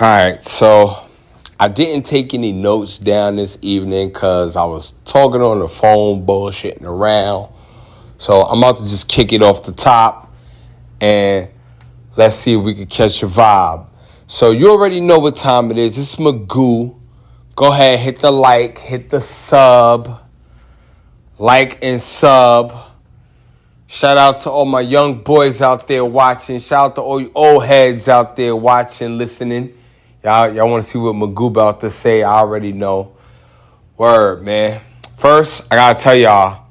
All right, so I didn't take any notes down this evening because I was talking on the phone, bullshitting around. So I'm about to just kick it off the top and let's see if we can catch a vibe. So you already know what time it is. It's Magoo. Go ahead, hit the like, hit the sub, like and sub. Shout out to all my young boys out there watching. Shout out to all you old heads out there watching, listening. Y'all want to see what Magoo about to say? I already know. Word, man. First, I got to tell y'all,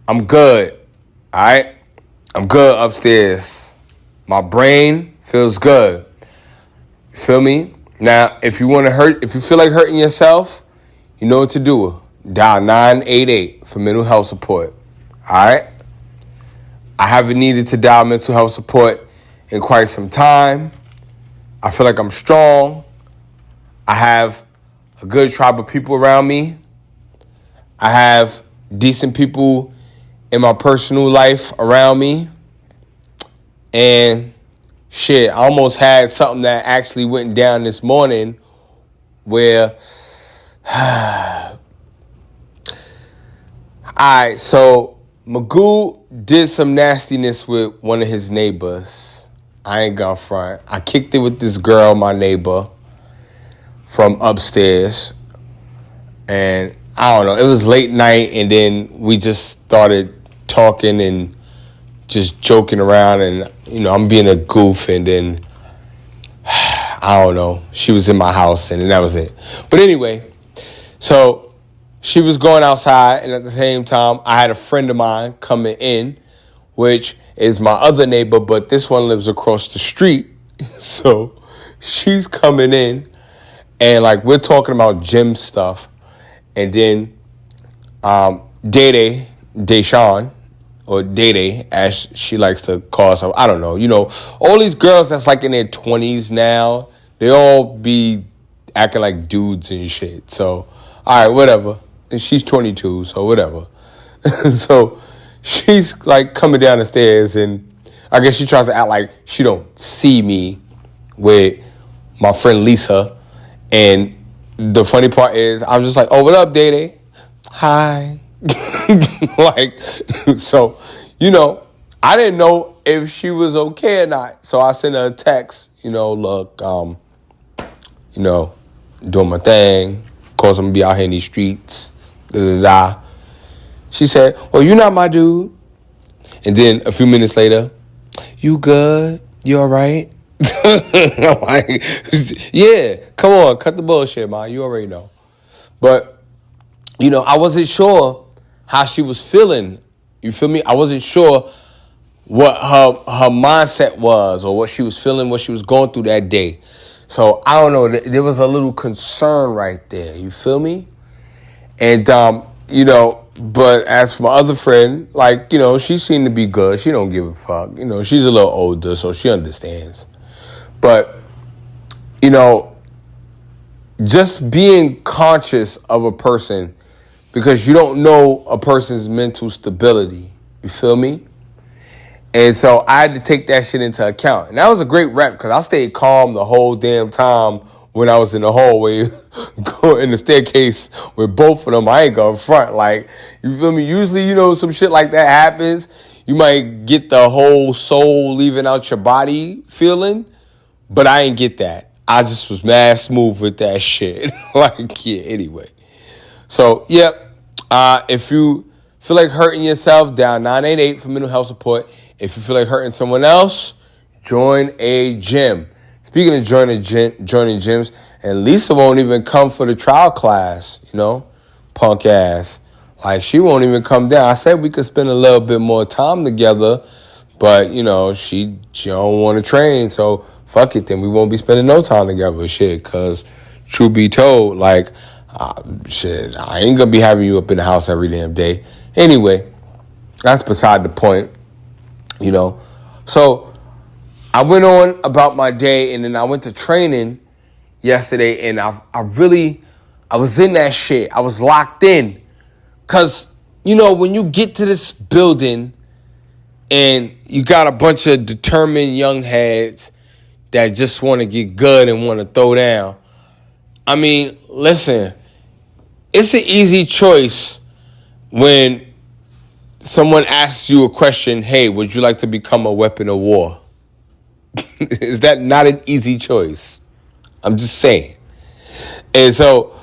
I'm good. All right? I'm good upstairs. My brain feels good. You feel me? Now, if you feel like hurting yourself, you know what to do. Dial 988 for mental health support. All right? I haven't needed to dial mental health support in quite some time. I feel like I'm strong. I have a good tribe of people around me. I have decent people in my personal life around me. And shit, I almost had something that actually went down this morning where... Alright, so Magoo did some nastiness with one of his neighbors. I ain't gonna front. I kicked it with this girl, my neighbor, from upstairs. And I don't know, it was late night and then we just started talking and just joking around and, you know, I'm being a goof and then, I don't know, she was in my house and then that was it. But anyway, so she was going outside and at the same time, I had a friend of mine coming in, which is my other neighbor, but this one lives across the street. So she's coming in and like we're talking about gym stuff. And then Deshawn, or Dede, as she likes to call herself, I don't know. You know, all these girls that's like in their 20s now, they all be acting like dudes and shit. So, all right, whatever. And she's 22, so whatever. So she's like coming down the stairs and I guess she tries to act like she don't see me with my friend Lisa. And the funny part is I'm just like, oh, what up, Dede? Hi. Like, so, you know, I didn't know if she was okay or not. So I sent her a text, you know, look, you know, doing my thing. Of course, I'm going to be out here in these streets. Da-da-da. She said, well, you're not my dude. And then a few minutes later, you good? You all right? I'm like, yeah, come on, cut the bullshit, man. You already know. But, you know, I wasn't sure how she was feeling. You feel me? I wasn't sure what her mindset was or what she was feeling, what she was going through that day. So, I don't know. There was a little concern right there. You feel me? And, you know, but as for my other friend, like, you know, she seemed to be good. She don't give a fuck. You know, she's a little older, so she understands. But, you know, just being conscious of a person because you don't know a person's mental stability. You feel me? And so I had to take that shit into account. And that was a great rep because I stayed calm the whole damn time when I was in the hallway going in the staircase with both of them. I ain't going front. Like, you feel me? Usually, you know, some shit like that happens. You might get the whole soul leaving out your body feeling. But I ain't get that. I just was mad smooth with that shit. Like, yeah, anyway. So, yep. If you feel like hurting yourself, dial 988 for mental health support. If you feel like hurting someone else, join a gym. Speaking of joining gyms, and Lisa won't even come for the trial class, you know, punk ass. Like, she won't even come down. I said we could spend a little bit more time together, but, you know, she don't want to train, so fuck it, then we won't be spending no time together, shit, because truth be told, like, shit, I ain't going to be having you up in the house every damn day. Anyway, that's beside the point, you know. So I went on about my day, and then I went to training yesterday, and I was in that shit. I was locked in. Because, you know, when you get to this building and you got a bunch of determined young heads, that just want to get good and want to throw down. I mean, listen, it's an easy choice when someone asks you a question, hey, would you like to become a weapon of war? Is that not an easy choice? I'm just saying. And so,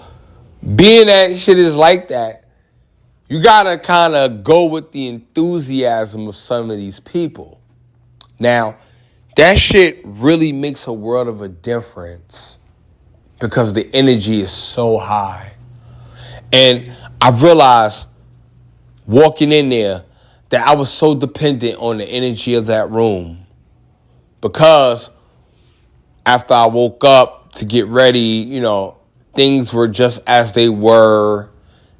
being that shit is like that, you gotta kind of go with the enthusiasm of some of these people. Now, that shit really makes a world of a difference because the energy is so high. And I realized walking in there that I was so dependent on the energy of that room, because after I woke up to get ready, things were just as they were.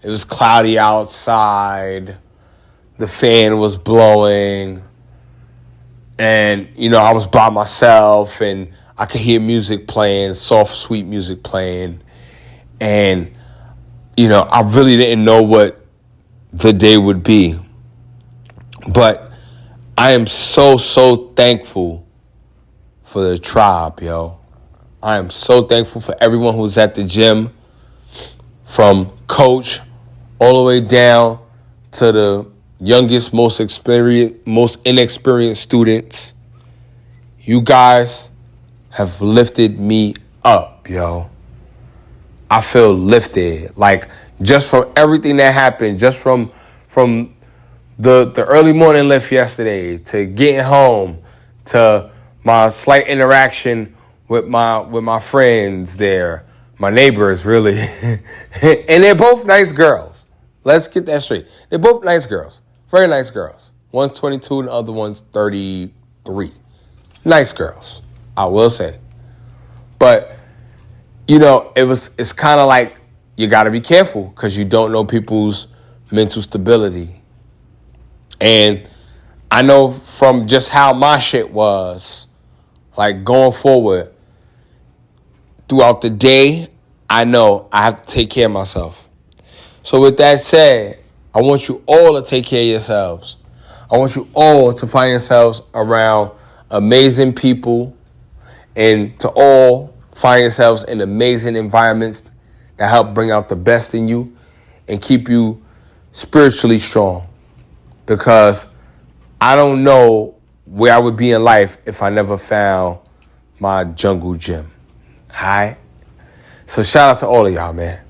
It was cloudy outside. The fan was blowing. And, I was by myself and I could hear music playing, soft, sweet music playing. And, I really didn't know what the day would be. But I am so, so thankful for the tribe, yo. I am so thankful for everyone who's at the gym, from coach all the way down to the youngest, most inexperienced students. You guys have lifted me up, yo. I feel lifted. Like, just from everything that happened, just from the early morning lift yesterday to getting home to my slight interaction with my friends there, my neighbors, really. And they're both nice girls. Let's get that straight. They're both nice girls. Very nice girls. One's 22 and the other one's 33. Nice girls, I will say. But, it's kind of like you got to be careful because you don't know people's mental stability. And I know from just how my shit was, like going forward, throughout the day, I know I have to take care of myself. So with that said, I want you all to take care of yourselves. I want you all to find yourselves around amazing people and to all find yourselves in amazing environments that help bring out the best in you and keep you spiritually strong. Because I don't know where I would be in life if I never found my jungle gym. All right? So shout out to all of y'all, man.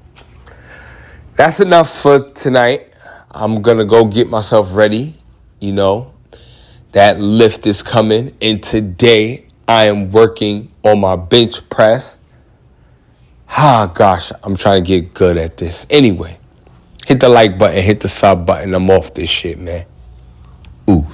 That's enough for tonight. I'm going to go get myself ready. That lift is coming. And today I am working on my bench press. Gosh, I'm trying to get good at this. Anyway, hit the like button, hit the sub button. I'm off this shit, man. Ooh.